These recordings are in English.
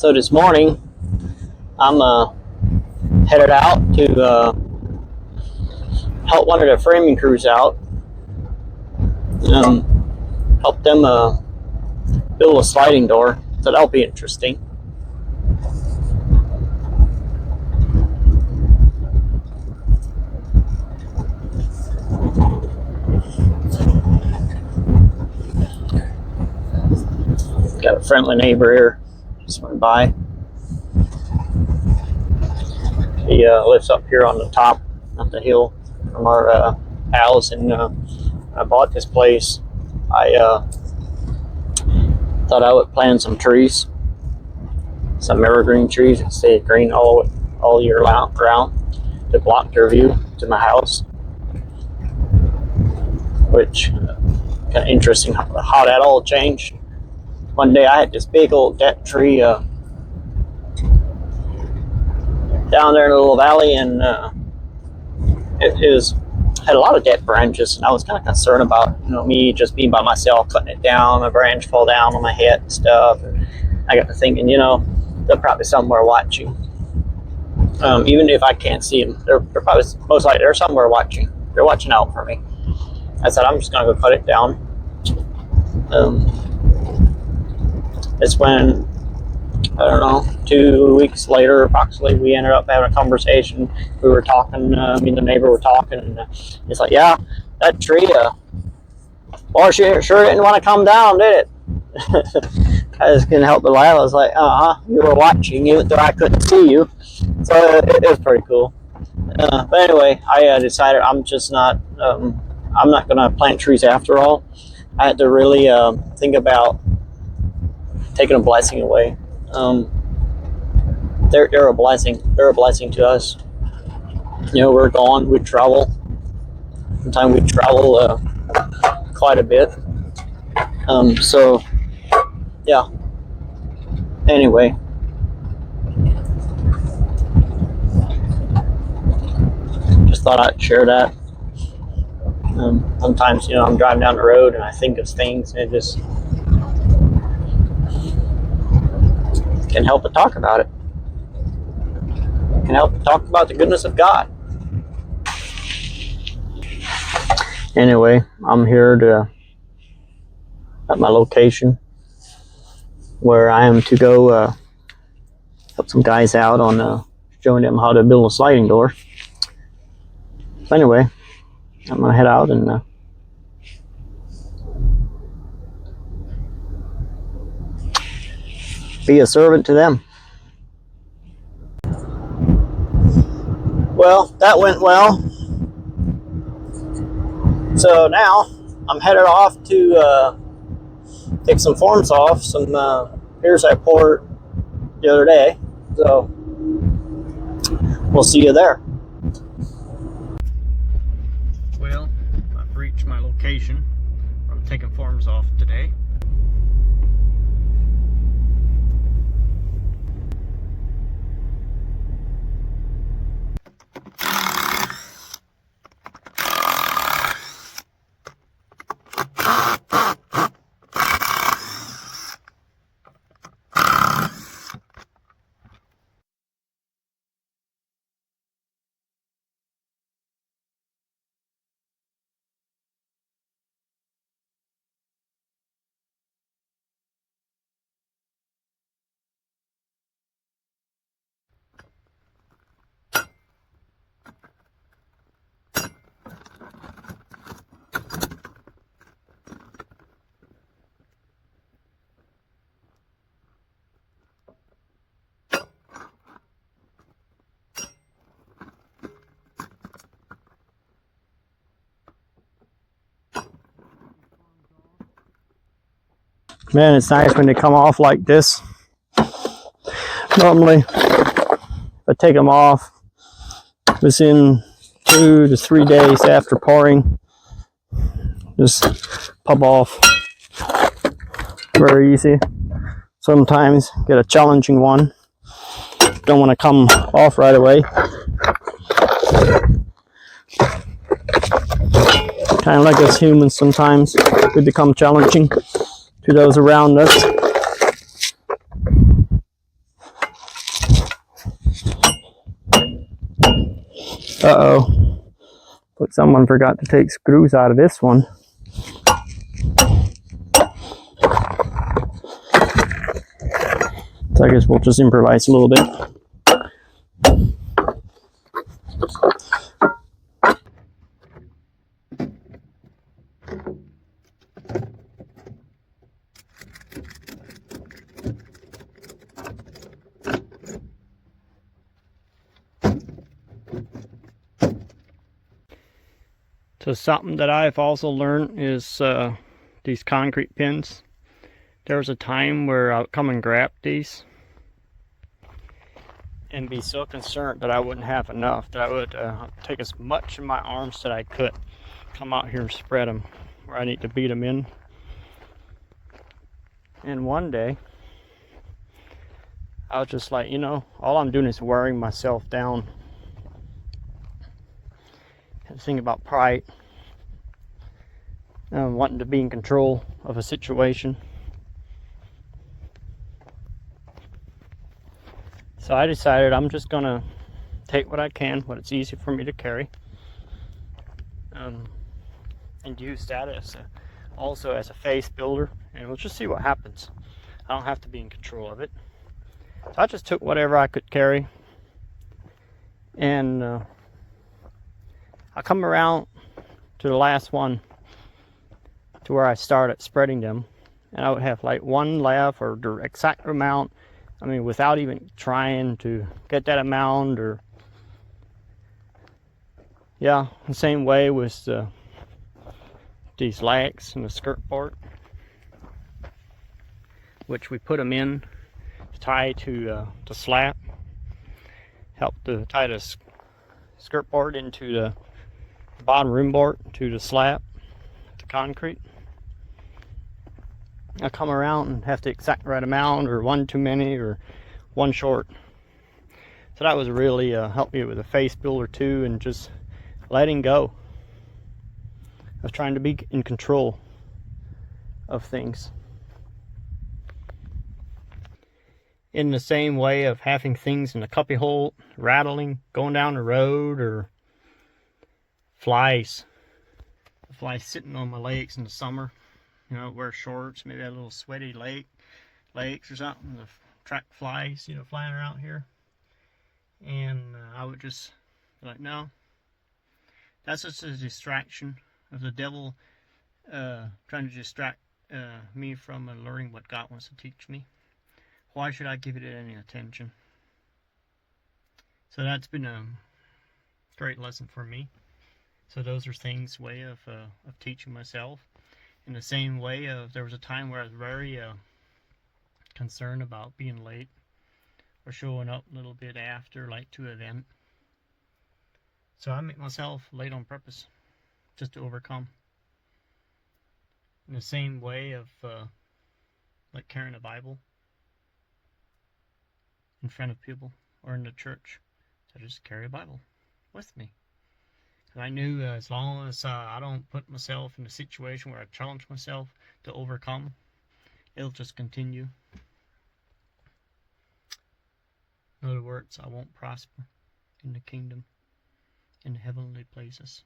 So this morning, I'm headed out to help one of the framing crews out. Help them build a sliding door. So that'll be interesting. Got a friendly neighbor here. Just went by. He lives up here on the top of the hill from our house, and I bought this place. I thought I would plant some trees, some evergreen trees that stay green all year round to block their view to my house. Which kind of interesting how that all changed. One day I had this big old dead tree down there in a little valley, and it had a lot of dead branches, and I was kind of concerned about me just being by myself, cutting it down, a branch fall down on my head and stuff. And I got to thinking, they're probably somewhere watching. Even if I can't see them, they're probably most likely they're somewhere watching. They're watching out for me. I said I'm just gonna go cut it down. It's when, I don't know, 2 weeks later, approximately, we ended up having a conversation. We were talking, me and the neighbor were talking, and it's like, yeah, that tree, well, she sure didn't want to come down, did it? I just couldn't help but laugh. I was like, you were watching, even though I couldn't see you. So it was pretty cool. But anyway, I decided I'm not going to plant trees after all. I had to really think about taking a blessing away. They're a blessing. They're a blessing to us. We're gone. We travel. Sometimes we travel quite a bit. So, yeah. Anyway. Just thought I'd share that. Sometimes, I'm driving down the road and I think of things, and it just can help but talk about it. Can help but talk about the goodness of God. Anyway, I'm here at my location where I am to go help some guys out on showing them how to build a sliding door. So anyway, I'm gonna head out and be a servant to them. Well, that went well. So now I'm headed off to take some forms off some piers I poured the other day. So we'll see you there. Well, I've reached my location. I'm taking forms off today. Man, it's nice when they come off like this. Normally, if I take them off within 2 to 3 days after pouring, just pop off very easy. Sometimes get a challenging one. Don't want to come off right away. Kind of like us humans, sometimes we become challenging to those around us. Uh-oh. But someone forgot to take screws out of this one. So I guess we'll just improvise a little bit. So something that I've also learned is these concrete pins. There was a time where I would come and grab these and be so concerned that I wouldn't have enough, that I would take as much in my arms that I could, come out here and spread them where I need to beat them in. And one day, I was just like, you know, all I'm doing is wearing myself down. And think about pride, wanting to be in control of a situation. So I decided I'm just gonna take what I can, what it's easy for me to carry, and use that as also as a face builder, and we'll just see what happens. I don't have to be in control of it. So I just took whatever I could carry, and I come around to the last one, to where I started spreading them, and I would have like one left, or the exact amount. I mean, without even trying to get that amount, or yeah, the same way with these legs and the skirt part, which we put them in to tie to the slat, help to tie the skirt board into the bottom rim board to the slat, the concrete. I come around and have the exact right amount, or one too many, or one short. So that was really helped me with a face builder too, and just letting go. I was trying to be in control of things. In the same way of having things in the cubby hole, rattling, going down the road, or flies. The flies sitting on my legs in the summer. You know, wear shorts, maybe a little sweaty legs or something. The track flies, you know, flying around here. And I would just be like, no, that's just a distraction of the devil trying to distract me from learning what God wants to teach me. Why should I give it any attention? So that's been a great lesson for me. So those are things, way of teaching myself. In the same way, there was a time where I was very concerned about being late, or showing up a little bit after, like to an event. So I make myself late on purpose, just to overcome. In the same way of like carrying a Bible in front of people, or in the church. So I just carry a Bible with me. I knew as long as I don't put myself in a situation where I challenge myself to overcome, it'll just continue. In other words, I won't prosper in the kingdom, in the heavenly places.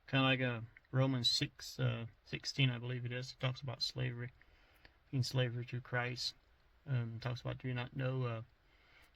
Kind of like Romans 6:16, I believe it is. It talks about slavery. In slavery to Christ. Talks about, do you not know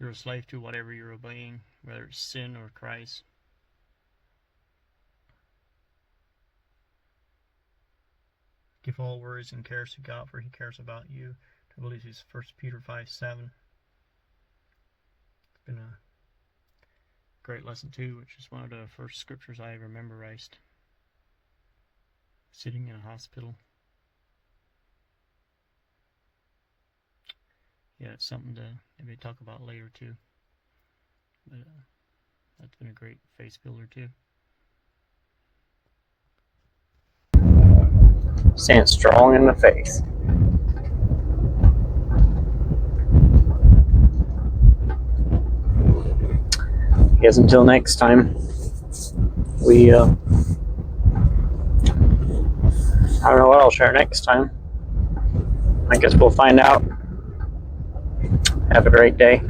you're a slave to whatever you're obeying, whether it's sin or Christ. Give all worries and cares to God, for He cares about you. I believe it's 1 Peter 5:7. It's been a great lesson too, which is one of the first scriptures I ever memorized. Sitting in a hospital. Yeah, it's something to maybe talk about later too. But that's been a great face builder too. Stand strong in the faith. I guess until next time, I don't know what I'll share next time. I guess we'll find out. Have a great day.